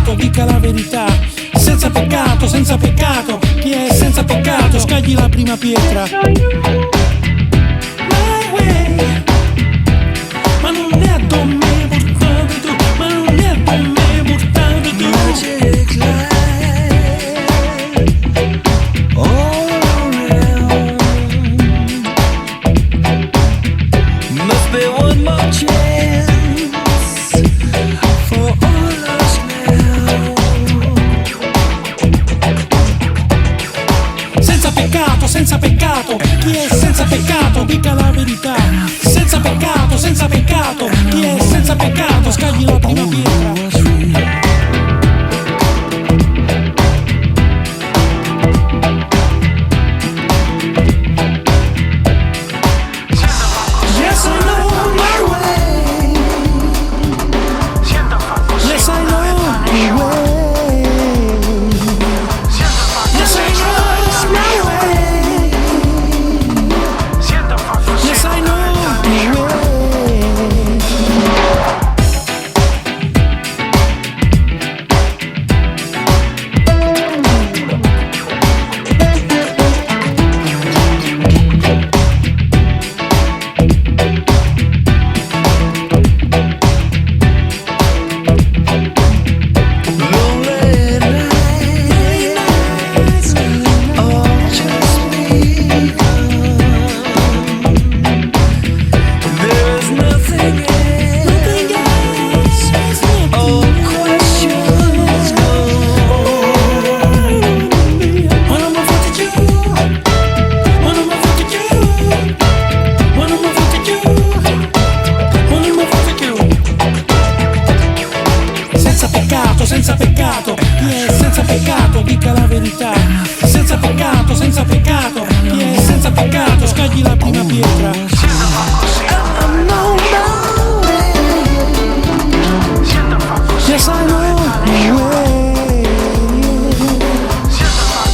peccato, dica la verità. Senza peccato, chi è senza peccato, scagli la prima pietra. Ma non è addo me portato tu, ma non è addo me portato tu. Magic light all around. Must be one more chance for all us now. Senza peccato, chi è senza peccato, dica la verità. Senza peccato, chi è senza peccato, scagli la prima pietra. Yes, I know my way. Yes, I know my way. Yes, I know my way. Yes, I know my way. Lonely nights, all just begun. There is nothing else. All questions gone. Wanna move with you? Wanna move with you? Wanna move with you? Wanna move with you? Senza peccato, chi è senza peccato, dica la verità. Senza peccato, chi è senza peccato, scagli la prima pietra. Yes, I know my way.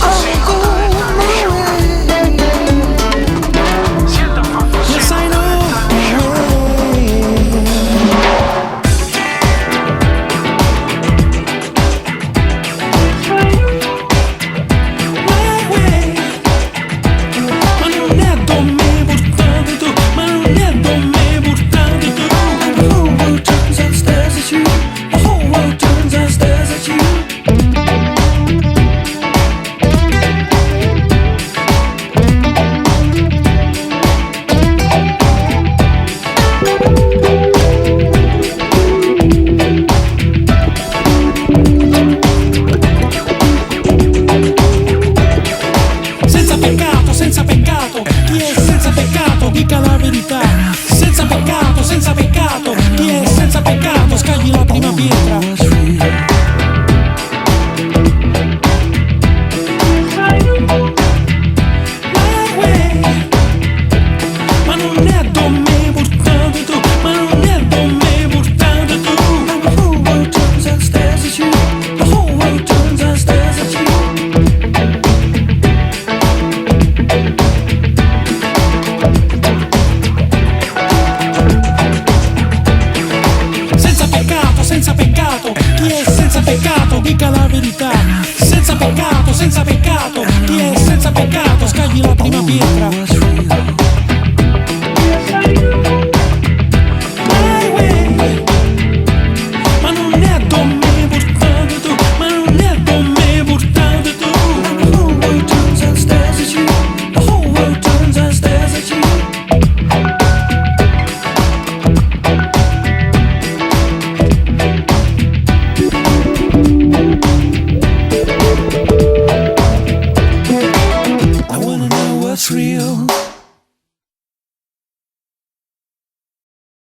I'll go my way. Yes, I know my way. My way. Ma non è addo me portato tu, ma non è addo me portato tu. The whole world turns and stares at you. The whole world turns and stares at you. Senza peccato, chi è senza peccato, dica la verità. Senza peccato, chi è senza peccato, scagli la prima pietra. My way. Ma non è addo me portato tu, ma non è addo me portato tu. The whole world turns and stares at you. The whole world turns and stares at you. Senza peccato, chi è senza peccato, dica la verità. Senza peccato, chi è senza peccato, scagli la prima pietra. My way. Ma non è addo me portato tu, ma non è addo me portato tu. The whole world turns and stares at you. The whole world turns and stares at you. I wanna know what's real.